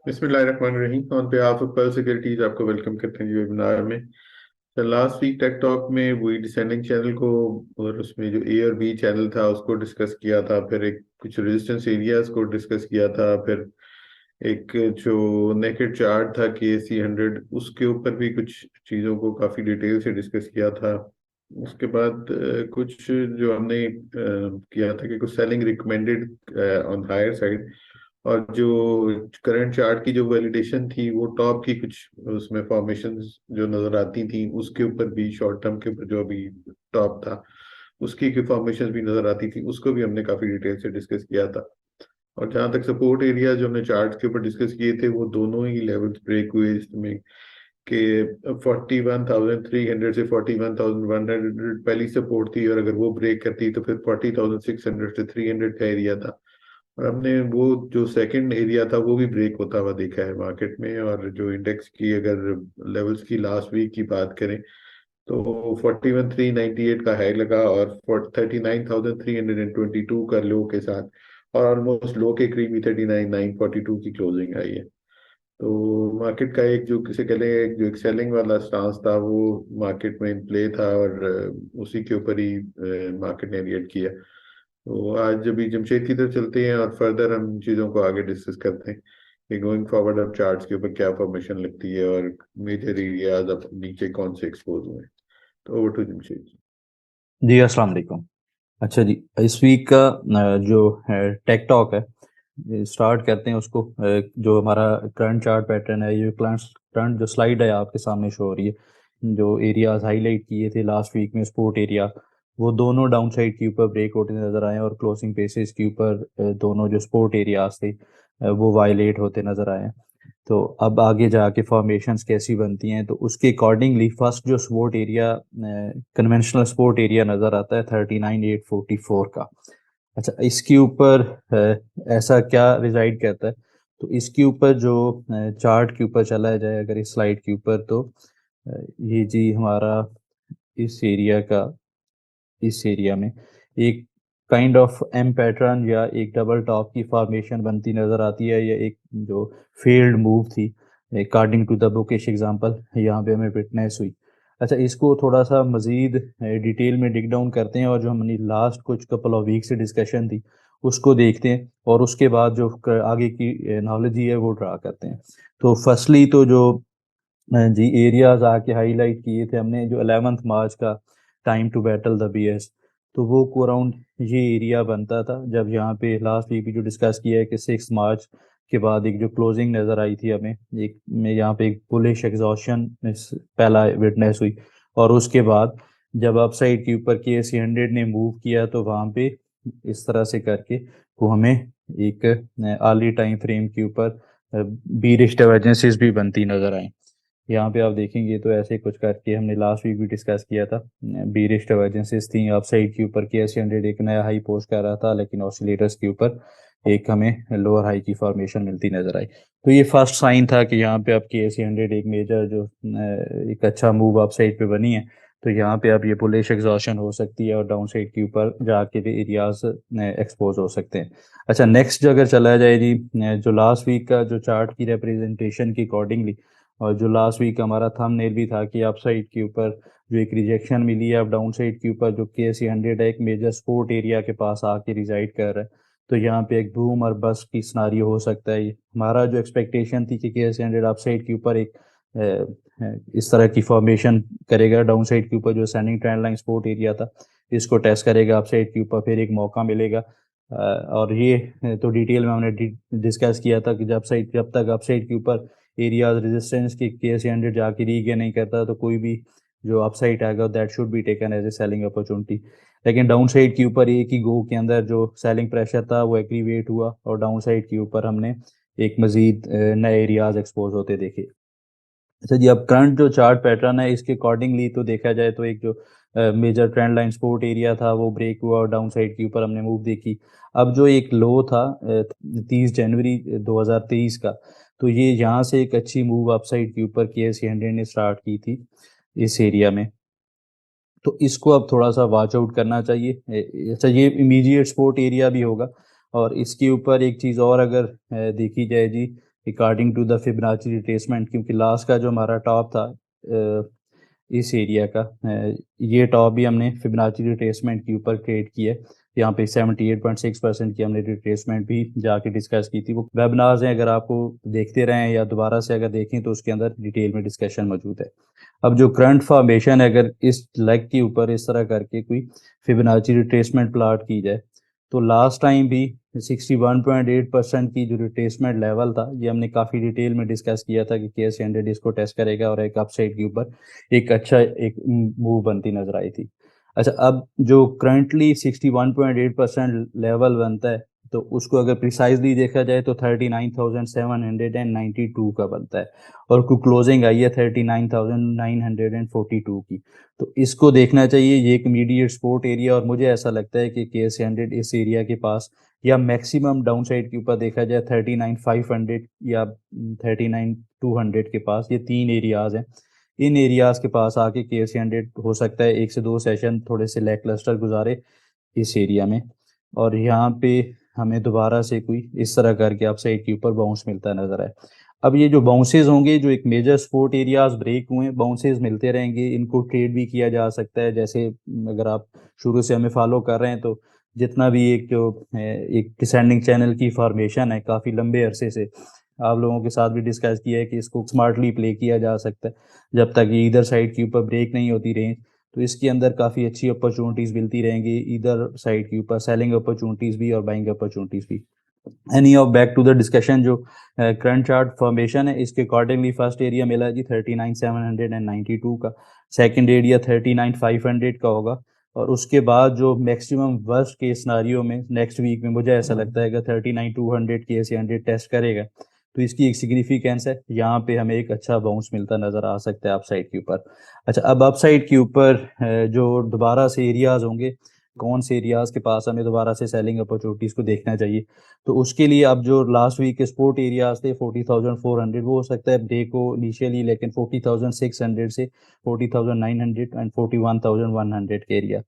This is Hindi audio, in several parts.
बिस्मिल्लाहिर्रहमानिर्रहीम। ऑन बेहाफ ऑफ पर्ल सिक्योरिटीज आपको वेलकम करते हैं जी वेबिनार में। तो लास्ट वीक टेक टॉक में वही डिसेंडिंग चैनल को और उसमें जो ए और बी चैनल था उसको डिस्कस किया था। फिर एक कुछ रेजिस्टेंस एरियाज को डिस्कस किया था। फिर एक जो नेकेड चार्ट था KC 100 उसके ऊपर भी कुछ चीज़ों को काफ़ी डिटेल से डिस्कस किया था। उसके बाद कुछ जो हमने किया था कि कुछ selling recommended on higher side, और जो करंट चार्ट की जो वैलिडेशन थी वो टॉप की कुछ उसमें फॉर्मेशंस जो नजर आती थी उसके ऊपर भी, शॉर्ट टर्म के ऊपर जो अभी टॉप था उसकी फॉर्मेशन भी नजर आती थी, उसको भी हमने काफी डिटेल से डिस्कस किया था। और जहाँ तक सपोर्ट एरिया जो हमने चार्ट के ऊपर डिस्कस किए थे वो दोनों ही लेवल्स ब्रेक हुए इसमें कि 41,300 से 41,100 पहली सपोर्ट थी, और अगर वो ब्रेक करती तो फिर 40,600 से 300 का एरिया था। और हमने वो जो सेकंड एरिया था वो भी ब्रेक होता हुआ देखा है मार्केट में। और जो इंडेक्स की अगर लेवल्स की लास्ट वीक की बात करें तो 41,398 का हाई लगा और 39,322 का लो के साथ, और ऑलमोस्ट लो के करीब ही 39,942 की क्लोजिंग आई है। तो मार्केट का एक जो किसे कह लें एक जो एक सेलिंग वाला स्टांस था वो मार्केट में इन प्ले था, और उसी के ऊपर ही मार्केट ने रिएक्ट किया। तो आज अभी जमशेद की तरफ चलते हैं और फर्दर हम चीज़ों को आगे डिस्कस करते हैं कि गोइंग फॉरवर्ड अब चार्ट्स के ऊपर क्या फॉर्मेशन लगती है और मेजर एरियाज अब नीचे कौन से एक्सपोज हुए हैं। तो ओवर टू जमशेद जी। जी अस्सलाम वालेकुम। अच्छा जी, इस वीक का जो टेक टॉक है स्टार्ट करते हैं उसको। जो हमारा करंट चार्ट पैटर्न है, ये करंट जो स्लाइड है आपके सामने शो हो रही है। जो एरियाज हाईलाइट किए थे लास्ट वीक में, सपोर्ट एरिया, वो दोनों डाउन साइड के ऊपर ब्रेक होते नजर आए और क्लोजिंग बेसिस के ऊपर दोनों जो सपोर्ट एरियाज थे वो वायलेट होते नजर आए। तो अब आगे जाके फॉर्मेशंस कैसी बनती हैं, तो उसके अकॉर्डिंगली फर्स्ट जो support area, conventional support area नज़र आता है 39,844 का। अच्छा, इसके ऊपर ऐसा क्या रिजाइड करता है, तो इसके ऊपर जो चार्ट के ऊपर चला जाए अगर इस स्लाइड के ऊपर, तो ये जी हमारा इस एरिया का, इस एरिया में एक काइंड ऑफ एम पैटर्न या एक डबल टॉप की फॉर्मेशन बनती नज़र आती है, या एक जो फेल्ड मूव थी according to the bookish example यहाँ पे हमें विटनेस हुई। अच्छा, इसको थोड़ा सा मज़ीद डिटेल में डिग डाउन करते हैं और जो हमने लास्ट कुछ कपल ऑफ वीक से डिस्कशन थी उसको देखते हैं, और उसके बाद जो आगे की नॉलेज है वो ड्रा करते हैं। तो फर्स्टली तो जो जी एरियाज आके हाईलाइट किए थे हमने, जो 11 मार्च का time to battle the BS, तो वो को अराउंड ये एरिया बनता था। जब यहाँ पे लास्ट वीक भी जो डिस्कस किया है कि 6 मार्च के बाद एक जो क्लोजिंग नज़र आई थी हमें, एक में यहाँ पे एक बुलिश एग्जॉशन पहला विटनेस हुई, और उसके बाद जब अपसाइड के ऊपर KC 100 ने मूव किया तो वहाँ पे इस तरह से करके वो हमें एक अर्ली टाइम फ्रेम के ऊपर बीरिश डाइवर्जेंसेस भी बनती नजर आई। यहाँ पे आप देखेंगे तो ऐसे कुछ करके हमने लास्ट वीक भी डिस्कस किया था। बीरिश डाइवर्जेंसेस थी अपसाइड के ऊपर, KC 100 एक नया हाई पोस्ट कर रहा था, लेकिन ऑसिलेटर्स के ऊपर एक हमें लोअर हाई की फॉर्मेशन मिलती नजर आई। तो ये फर्स्ट साइन था कि यहाँ पे अब KC 100 एक मेजर जो एक अच्छा मूव अपसाइड पे बनी है। तो यहाँ पे अब ये बुलिश एग्जॉशन हो सकती है और डाउन साइड के ऊपर जाके एरियाज एक्सपोज हो सकते हैं। अच्छा, नेक्स्ट जो अगर चला जाए जी, जो लास्ट वीक का जो चार्ट की रिप्रेजेंटेशन की अकॉर्डिंगली, और जो लास्ट वीक हमारा थंबनेल भी था कि अप साइड के ऊपर जो एक रिजेक्शन मिली है, अब डाउन साइड के ऊपर जो KC 100 है एक मेजर सपोर्ट एरिया के पास आके रिजाइड कर रहा है। तो यहाँ पे एक बूम और बस्ट की सिनारियो हो सकता है। हमारा जो एक्सपेक्टेशन थी कि KC 100 अप साइड के ऊपर एक इस तरह की फॉर्मेशन करेगा, डाउन साइड के ऊपर जो sending trend line support area था इसको टेस्ट करेगा, अप साइड के ऊपर फिर एक मौका मिलेगा। और ये तो डिटेल में हमने डिस्कस किया था कि जब तक अप साइड के ऊपर एरियाज रेजिस्टेंस की KC 100 जाके रीगेन नहीं करता तो कोई भी जो अपसाइड आएगा that should be taken as a selling opportunity. लेकिन डाउन साइड के ऊपर एक ही गो के अंदर जो सेलिंग प्रेशर था वो एग्रीवेट हुआ, और डाउन साइड के ऊपर हमने एक मजीद नए एरियाज एक्सपोज होते देखे। अच्छा जी, अब करंट जो चार्ट पैटर्न है इसके अकॉर्डिंगली तो देखा जाए तो एक जो major trend line support area था वो ब्रेक हुआ और डाउन साइड के ऊपर हमने मूव देखी। अब जो एक लो था 30 जनवरी 2023 का, तो ये यहाँ से एक अच्छी मूव अपसाइड के ऊपर KC 100 ने स्टार्ट की थी इस एरिया में। तो इसको अब थोड़ा सा वॉच आउट करना चाहिए। अच्छा, ये इमीडिएट सपोर्ट एरिया भी होगा। और इसके ऊपर एक चीज़ और अगर देखी जाए जी, according to the Fibonacci retracement, क्योंकि लास्ट का जो हमारा टॉप था इस एरिया का, ये टॉप भी हमने फिबोनाची रिट्रेसमेंट के ऊपर क्रिएट किया है। यहाँ पे 78.6% की हमने रिट्रेसमेंट भी जाके डिस्कस की थी। वो वेबिनार्स हैं, अगर आपको देखते रहें या दोबारा से अगर देखें तो उसके अंदर डिटेल में डिस्कशन मौजूद है। अब जो करंट फॉर्मेशन है, अगर इस लेग के ऊपर इस तरह करके कोई फिबोनाची रिट्रेसमेंट प्लॉट की जाए तो लास्ट टाइम भी 61.8% की जो रिट्रेसमेंट लेवल था, ये हमने काफ़ी डिटेल में डिस्कस किया था कि केएस 100 इसको टेस्ट करेगा और एक अपसाइड के ऊपर एक अच्छा एक मूव बनती नजर आई थी। अच्छा, अब जो करंटली 61.8% लेवल बनता है तो उसको अगर प्रिसाइजली देखा जाए तो 39,792 का बनता है और क्लोजिंग आई है 39,942 की। तो इसको देखना चाहिए, ये एक इमीडिएट सपोर्ट एरिया, और मुझे ऐसा लगता है कि केएस 100 इस एरिया के पास या मैक्सिमम डाउन साइड के ऊपर देखा जाए 39,500 या 39,200 के पास, ये तीन एरियाज हैं। इन एरियाज के पास आके केएस 100 हो सकता है 1 से 2 सेशन थोड़े से लैक क्लस्टर गुजारे इस एरिया में, और यहाँ पे हमें दोबारा से कोई इस तरह करके अपसाइड के ऊपर बाउंस मिलता नजर आए। अब ये जो बाउंसेस होंगे, जो एक मेजर सपोर्ट एरियाज ब्रेक हुए, बाउंसेस मिलते रहेंगे, इनको ट्रेड भी किया जा सकता है। जैसे अगर आप शुरू से हमें फॉलो कर रहे हैं तो जितना भी एक जो एक डिसेंडिंग चैनल की फॉर्मेशन है काफ़ी लंबे अरसे से, आप लोगों के साथ भी डिस्कस किया है कि इसको स्मार्टली प्ले किया जा सकता है जब तक ये इधर साइड के ऊपर ब्रेक नहीं होती रेंज, तो इसके अंदर काफ़ी अच्छी अपॉर्चुनिटीज़ मिलती रहेंगी, इधर साइड के ऊपर सेलिंग अपॉर्चुनिटीज़ भी और बाइंग अपॉर्चुनिटीज़ भी। Any of back to the discussion, जो करंट चार्ट फॉर्मेशन है इसके अकॉर्डिंगली फर्स्ट एरिया मिला जी 39,792 का, सेकंड एरिया 39,500 का होगा, और उसके बाद जो मैक्सिमम वर्स्ट केस सिनारियो में नेक्स्ट वीक में मुझे ऐसा लगता है कि 39,200 के ऐसे 100 टेस्ट करेगा तो इसकी एक सिग्निफिकेंस है, यहाँ पे हमें एक अच्छा बाउंस मिलता नज़र आ सकता है अपसाइड के ऊपर। अच्छा, अब अपसाइड के ऊपर जो दोबारा से एरियाज होंगे, कौन से एरियाज के पास हमें दोबारा से सेलिंग अपॉर्चुनिटीज़ को देखना चाहिए, तो उसके लिए अब जो लास्ट वीक के सपोर्ट एरियाज थे 40,400, वो हो सकता है ब्रेक हो इनिशियली, लेकिन 40,600 से 40,900 एंड 41,100 के एरिया,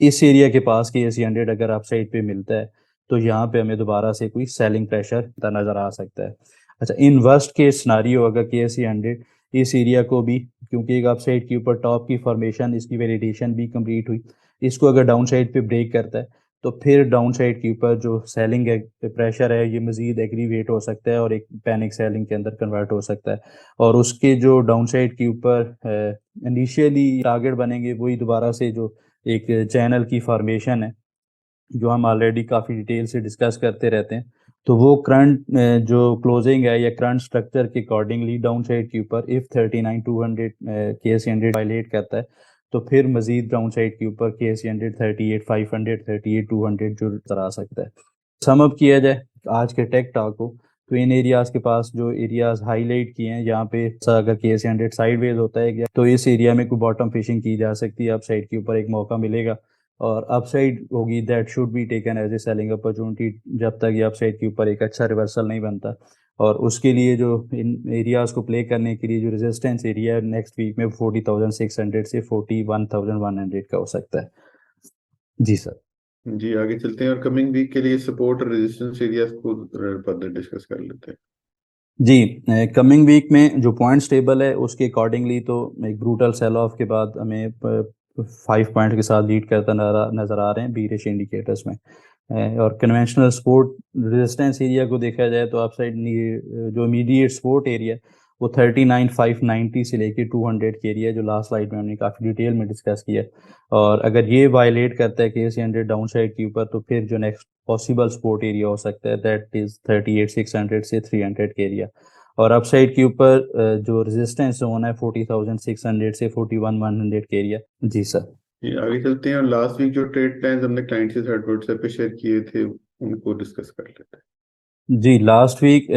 इस एरिया के पास के एसी 100 अगर अपसाइड पे मिलता है तो यहाँ पे हमें दोबारा से कोई सेलिंग प्रेशर नज़र आ सकता है। अच्छा, इन वर्स्ट केस सिनारियो अगर के एसी 100 इस एरिया को भी, क्योंकि एक अपसाइड के ऊपर टॉप की फॉर्मेशन, इसकी वैलिडेशन भी कंप्लीट हुई, इसको अगर डाउन साइड पे ब्रेक करता है तो फिर डाउन साइड के ऊपर जो सेलिंग प्रेशर है ये मज़ीद एग्रीवेट हो सकता है और एक पैनिक सेलिंग के अंदर कन्वर्ट हो सकता है, और उसके जो डाउन साइड के ऊपर इनिशियली टारगेट बनेंगे वही दोबारा से जो एक चैनल की फॉर्मेशन है जो हम ऑलरेडी काफ़ी डिटेल से डिस्कस करते रहते हैं, तो वो करंट जो क्लोजिंग है या करंट स्ट्रक्चर के अकॉर्डिंगली डाउन साइड के ऊपर इफ़ 39,200 के एस 100 वायलेट करता है तो फिर मजीद डाउन साइड के ऊपर के एस 100 38,500 38,200 जो नजर आ सकता है। सम अप किया जाए आज के टेक टॉक को, तो इन एरियाज के पास जो एरियाज हाईलाइट किए हैं, यहाँ पे अगर के एस 100 साइडवेज होता है तो इस एरिया में कोई बॉटम फिशिंग की जा सकती है, अप साइड के ऊपर एक मौका मिलेगा, और अपसाइड होगी that should be taken as a selling opportunity जब तक ये अपसाइड के ऊपर एक अच्छा रिवर्सल नहीं बनता, और उसके लिए जो इन एरियाज को प्ले करने के लिए जो रेजिस्टेंस एरिया है नेक्स्ट वीक में 40,600 से 41,100 का हो सकता है। जी सर। जी, आगे चलते हैं और कमिंग वीक के लिए सपोर्ट और रेजिस्टेंस एरियाज को फर्दर डिस्कस कर लेते हैं। जी, कमिंग वीक में जो पॉइंट्स टेबल है उसके अकॉर्डिंगली तो एक ब्रूटल सेल ऑफ के बाद हमें 5 पॉइंट के साथ लीड करता नज़र आ रहे हैं बीरिश इंडिकेटर्स में, और कन्वेंशनल सपोर्ट रेजिस्टेंस एरिया को देखा जाए तो अपसाइड जो इमीडिएट सपोर्ट एरिया वो 39,590 से लेके 200 के एरिया जो लास्ट स्लाइड में हमने काफ़ी डिटेल में डिस्कस किया, और अगर ये वायलेट करता है के एस 100 डाउन साइड के ऊपर तो फिर जो नेक्स्ट पॉसिबल सपोर्ट एरिया हो सकता है दैट इज 38,600 से 300 के एरिया, और अपसाइड के ऊपर जो रेजिस्टेंस जोन है 40,600 से 41,100 के एरिया। जी सर। ये आगे चलते हैं और लास्ट वीक जो ट्रेड प्लान्स हमने क्लाइंट के साथ व्हाट्सएप पे शेयर किए थे उनको डिस्कस कर लेते हैं। जी, लास्ट वीक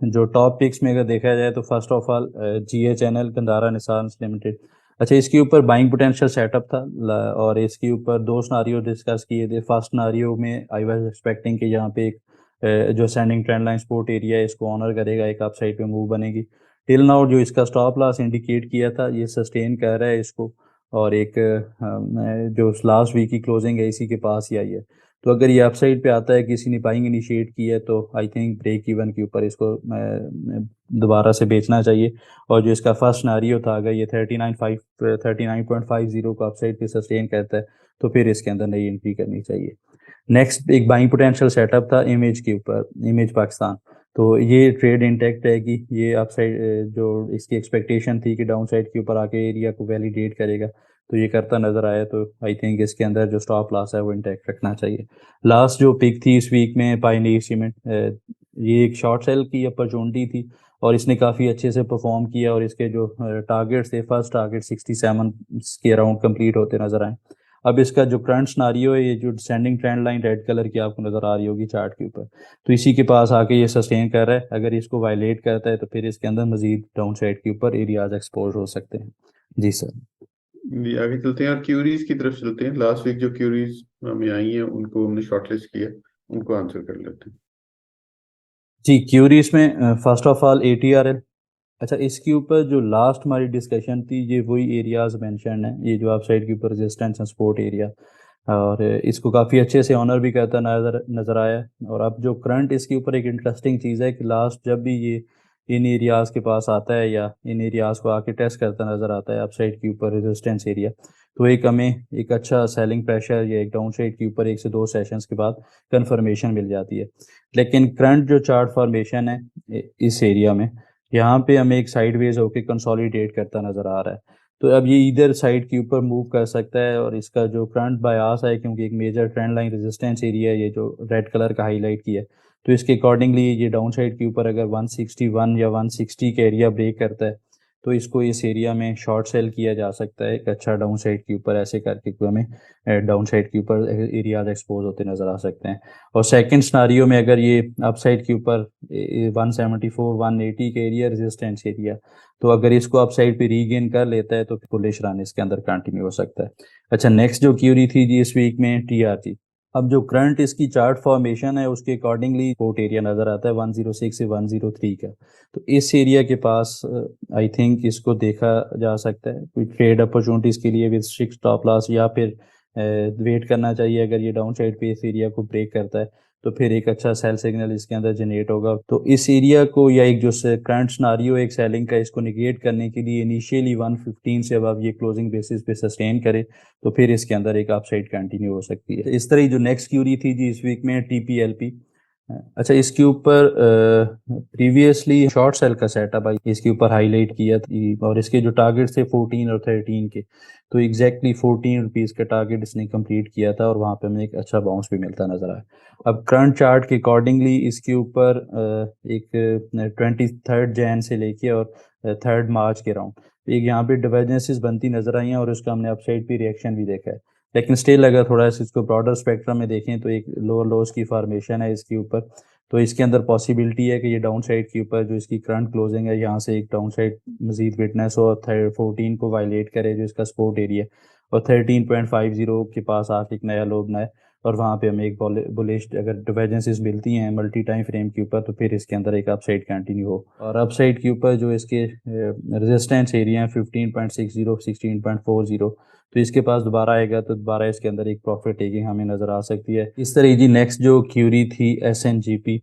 जो टॉप पिक्स में अगर देखा जाए तो first of all GHNL Gandhara निसान्स लिमिटेड, अच्छा इसके ऊपर बाइंग पोटेंशियल सेटअप था, और इसके ऊपर दो सिनारियो डिस्कस किए थे। फर्स्ट सिनारियो में आई वाज एक्सपेक्टिंग कि यहाँ पे एक जो sending trend line support area है इसको ऑनर करेगा, एक अप साइड पे मूव बनेगी। टिल नाउ जो इसका स्टॉप लॉस इंडिकेट किया था ये सस्टेन कर रहा है इसको, और एक जो लास्ट वीक की क्लोजिंग है इसी के पास ही आई है, तो अगर ये अपसाइड पे आता है, किसी ने बाइंग इनिशिएट की है, तो आई थिंक ब्रेक इवन के ऊपर इसको दोबारा से बेचना चाहिए। और जो इसका फर्स्ट सिनेरियो था, अगर ये 39.50 को अपसाइड पे सस्टेन करता है, तो फिर इसके अंदर नई एंट्री करनी चाहिए। नेक्स्ट एक बाइंग पोटेंशियल सेटअप था इमेज के ऊपर, इमेज पाकिस्तान। तो ये ट्रेड इंटैक्ट है कि ये अपसाइड जो इसकी एक्सपेक्टेशन थी कि डाउन साइड के ऊपर आके एरिया को वैलिडेट करेगा, तो ये करता नजर आया। तो आई थिंक इसके अंदर जो स्टॉप लॉस है वो इंटैक्ट रखना चाहिए। लास्ट जो पिक थी इस वीक में पायनीर सीमेंट, ये एक शॉर्ट सेल की अपॉर्चुनिटी थी और इसने काफ़ी अच्छे से परफॉर्म किया और इसके जो टारगेट्स थे, फर्स्ट टारगेट 67 के अराउंड कंप्लीट होते नजर आए। अब इसका जो करंट सिनारियो है, ये जो descending trend line red colour की आपको नज़र आ रही होगी चार्ट के ऊपर, तो इसी के पास आके ये सस्टेन कर रहा है। अगर इसको वायलेट करता है तो फिर इसके अंदर मजीद डाउन साइड के ऊपर एरियाज एक्सपोज हो सकते हैं। जी सर। जी, आगे चलते हैं और क्यूरीज की तरफ चलते हैं। लास्ट वीक जो क्यूरीज हमें आई हैं उनको हमने शॉर्टलिस्ट किया, उनको आंसर कर लेते हैं। जी, क्यूरीज में फर्स्ट ऑफ ऑल ATRL। अच्छा, इसके ऊपर जो लास्ट हमारी डिस्कशन थी, ये वही एरियाज मेंशन है, ये जो आप साइड के ऊपर रेजिस्टेंस एंड सपोर्ट एरिया, और इसको काफ़ी अच्छे से ऑनर भी करता नज़र नज़र आया। और अब जो करंट इसके ऊपर एक इंटरेस्टिंग चीज़ है कि लास्ट जब भी ये इन एरियाज़ के पास आता है या इन एरियाज़ को आके टेस्ट करता नज़र आता है अप साइड के ऊपर रेजिस्टेंस एरिया, तो एक हमें एक अच्छा सेलिंग प्रेशर या एक डाउन साइड के ऊपर 1 से 2 सेशंस के बाद कंफर्मेशन मिल जाती है। लेकिन करंट जो चार्ट फॉर्मेशन है इस एरिया में, यहाँ पे हमें एक साइडवेज होके कंसोलिडेट करता नज़र आ रहा है। तो अब ये इधर साइड के ऊपर मूव कर सकता है और इसका जो करंट बायास है, क्योंकि एक major trend line resistance area है ये जो रेड कलर का हाईलाइट किया है, तो इसके अकॉर्डिंगली ये डाउन साइड के ऊपर अगर 161 या 160 का एरिया ब्रेक करता है, तो इसको इस एरिया में शॉर्ट सेल किया जा सकता है एक अच्छा डाउन साइड के ऊपर, ऐसे करके कोई हमें डाउन साइड के ऊपर एरियाज एक्सपोज होते नज़र आ सकते हैं। और सेकंड सिनारियो में अगर ये अप साइड के ऊपर 174 180 का एरिया रेजिस्टेंस एरिया, तो अगर इसको अप साइड पे रीगेन कर लेता है तो बुलिश रन इसके अंदर कंटिन्यू हो सकता है। अच्छा, नेक्स्ट जो क्यूरी थी जी इस वीक में TRG। अब जो करंट इसकी चार्ट फॉर्मेशन है उसके अकॉर्डिंगली सपोर्ट एरिया नज़र आता है 106 से 103 का। तो इस एरिया के पास आई थिंक इसको देखा जा सकता है कोई ट्रेड अपॉर्चुनिटीज़ के लिए विद स्ट्रिक्ट स्टॉप लॉस, या फिर वेट करना चाहिए। अगर ये डाउन साइड पे इस एरिया को ब्रेक करता है तो फिर एक अच्छा सेल सिग्नल इसके अंदर जनरेट होगा। तो इस एरिया को या एक जो करंट सिनारियो एक सेलिंग का, इसको निगेट करने के लिए इनिशियली 115 से अब ये क्लोजिंग बेसिस पे सस्टेन करे, तो फिर इसके अंदर एक अपसाइड कंटिन्यू हो सकती है। इस तरह जो नेक्स्ट क्यूरी थी जी इस वीक में TPLP। अच्छा, इसके ऊपर प्रीवियसली शॉर्ट सेल का सेटअप है, इसके ऊपर हाईलाइट किया था और इसके जो टारगेट थे 14 और 13 के, तो एग्जैक्टली 14 रुपीज़ का टारगेट इसने कंप्लीट किया था और वहाँ पे हमें एक अच्छा बाउंस भी मिलता नज़र आया। अब करंट चार्ट के अकॉर्डिंगली इसके ऊपर एक 23 जैन से लेके और 3 मार्च के राउंड एक यहाँ पे डिवर्जेंसेस बनती नज़र आई हैं और उसका हमने अपसाइड पे रिएक्शन भी देखा है। लेकिन स्टिल अगर थोड़ा सा इसको ब्रॉडर स्पेक्ट्रम में देखें तो एक लोअर लोज की फॉर्मेशन है इसके ऊपर, तो इसके अंदर पॉसिबिलिटी है कि ये डाउन साइड के ऊपर जो इसकी करंट क्लोजिंग है यहाँ से एक डाउन साइड मजीद विटनेस हो और 14 को वायलेट करे जो इसका सपोर्ट एरिया, और 13.50 के पास आके एक नया लो बनाए और वहाँ पे हमें एक बुलिश अगर डिवर्जेंसेस मिलती हैं मल्टी टाइम फ्रेम के ऊपर, तो फिर इसके अंदर एक अपसाइड कंटिन्यू हो। और अपसाइड के ऊपर जो इसके रेजिस्टेंस एरिया है 15.60 16.40, तो इसके पास दोबारा आएगा तो दोबारा इसके अंदर एक प्रॉफिट टेकिंग हमें नज़र आ सकती है। इस तरह जी नेक्स्ट जो क्यूरी थी SNGP,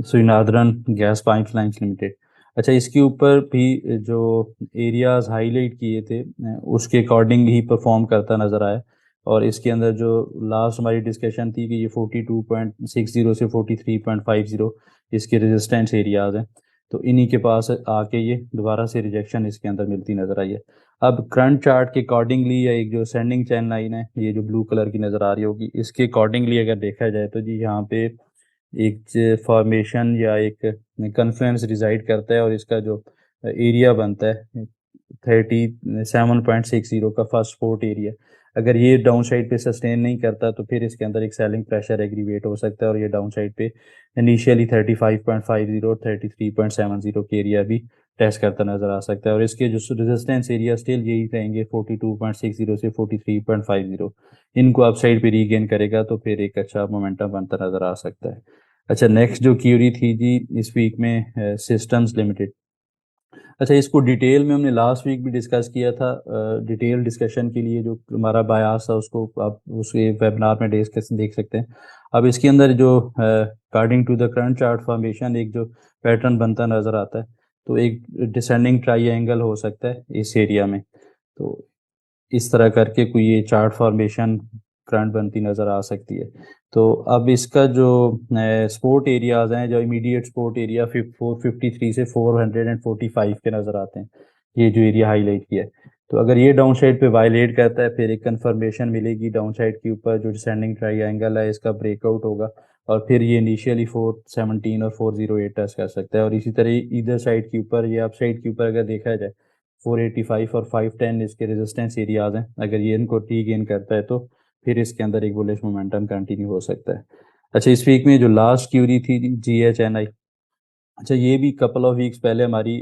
श्रीनादरन गैस पाइपलाइंस लिमिटेड। अच्छा, इसके ऊपर भी जो एरियाज हाईलाइट किए थे उसके अकॉर्डिंग ही परफॉर्म करता नज़र आया। और इसके अंदर जो लास्ट हमारी डिस्कशन थी कि ये 42.60 से 43.50 इसके रेजिस्टेंस एरियाज हैं, तो इन्हीं के पास आके ये दोबारा से रिजेक्शन इसके अंदर मिलती नज़र आई है। अब करंट चार्ट के अकॉर्डिंगली या एक जो सेंडिंग चैन लाइन है ये जो ब्लू कलर की नज़र आ रही होगी, इसके अकॉर्डिंगली अगर देखा जाए तो जी यहाँ पे एक फॉर्मेशन या एक कन्फ्लुएंस रिजाइड करता है और इसका जो एरिया बनता है 37.60 का फर्स्ट सपोर्ट एरिया, अगर ये डाउन साइड पे सस्टेन नहीं करता तो फिर इसके अंदर एक सेलिंग प्रेशर एग्रीवेट हो सकता है और ये डाउन साइड पे इनिशियली 35.50 और 33.70 के एरिया भी टेस्ट करता नज़र आ सकता है। और इसके जो रेजिस्टेंस एरिया स्टिल यही रहेंगे 42.60 से 43.50, इनको अपसाइड पे रीगेन करेगा तो फिर एक अच्छा मोमेंटम बनता नज़र आ सकता है। अच्छा, नेक्स्ट जो क्यूरी थी जी इस वीक में सिस्टम्स लिमिटेड। अच्छा, इसको डिटेल में हमने लास्ट वीक भी डिस्कस किया था। डिटेल डिस्कशन के लिए जो हमारा बायास था उसको आप उसके वेबिनार में डिस्कस देख सकते हैं। अब इसके अंदर जो according to the current chart formation एक जो पैटर्न बनता नज़र आता है, तो एक डिसेंडिंग ट्राइएंगल हो सकता है इस एरिया में। तो इस तरह करके कोई ये चार्ट फॉर्मेशन करंट बनती नज़र आ सकती है। तो अब इसका जो सपोर्ट एरियाज हैं, जो इमीडिएट सपोर्ट एरिया 453 से 445 के नज़र आते हैं, ये जो एरिया हाईलाइट किया है। तो अगर ये डाउन साइड पे वायलेट करता है, फिर एक कंफर्मेशन मिलेगी डाउन साइड के ऊपर, जो डिसेंडिंग ट्राइएंगल है इसका ब्रेकआउट होगा, और फिर ये इनिशियली 417 और 408 टच कर सकता है। और इसी तरह इधर साइड के ऊपर या अप साइड के ऊपर अगर देखा जाए, 485 और 510 इसके रेजिस्टेंस एरियाज हैं। अगर ये इनको टी गेन करता है तो फिर इसके अंदर एक बुलिश मोमेंटम कंटिन्यू हो सकता है। अच्छा, इस वीक में जो लास्ट क्यूरी थी GHNI, अच्छा ये भी कपल ऑफ वीक्स पहले हमारी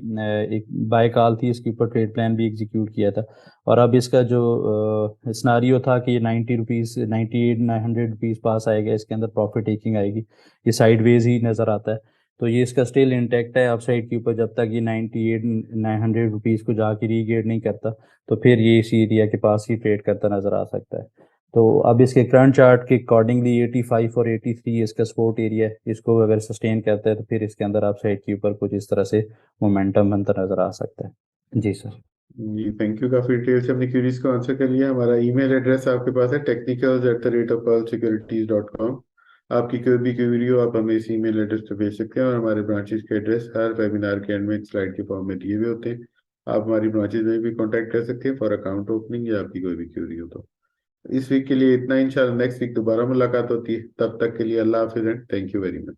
एक बाय कॉल थी, इसके ऊपर ट्रेड प्लान भी एग्जीक्यूट किया था। और अब इसका जो सिनारियो था कि ये 90 रुपीज़ 98-900 रुपीज़ पास आएगा, इसके अंदर प्रॉफिट टेकिंग आएगी, ये साइडवेज ही नज़र आता है। तो ये इसका स्टिल इंटैक्ट है अपसाइड के ऊपर, जब तक ये 98-900 रुपीज़ को जाके रीगेट नहीं करता, तो फिर ये इसी एरिया के पास ही ट्रेड करता नज़र आ सकता है। तो अब इसके करंट चार्ट के अकॉर्डिंगली 85 और 83 इसका सपोर्ट एरिया है, इसको अगर सस्टेन करता है तो फिर इसके अंदर आप साइड के ऊपर कुछ इस तरह से मोमेंटम बनता नज़र आ सकता है। जी सर। जी थैंक यू, काफी डिटेल से अपनी क्यूरीज को आंसर कर लिया। हमारा ईमेल एड्रेस आपके पास है technicals@pearlsecurities.com। आपकी कोई भी क्यूरी हो आप हमें इस ईमेल एड्रेस पे भेज सकते हैं, और हमारे ब्रांचेस के एड्रेस हर वेबिनार के एंड में एक स्लाइड के फॉर्म में दिए हुए होते हैं। आप हमारी ब्रांचेस में भी कांटेक्ट कर सकते हैं फॉर अकाउंट ओपनिंग या आपकी कोई भी क्यूरी हो तो। इस वीक के लिए इतना, इंशाल्लाह नेक्स्ट वीक दोबारा मुलाकात होती है। तब तक के लिए अल्लाह हाफिज and thank you very much.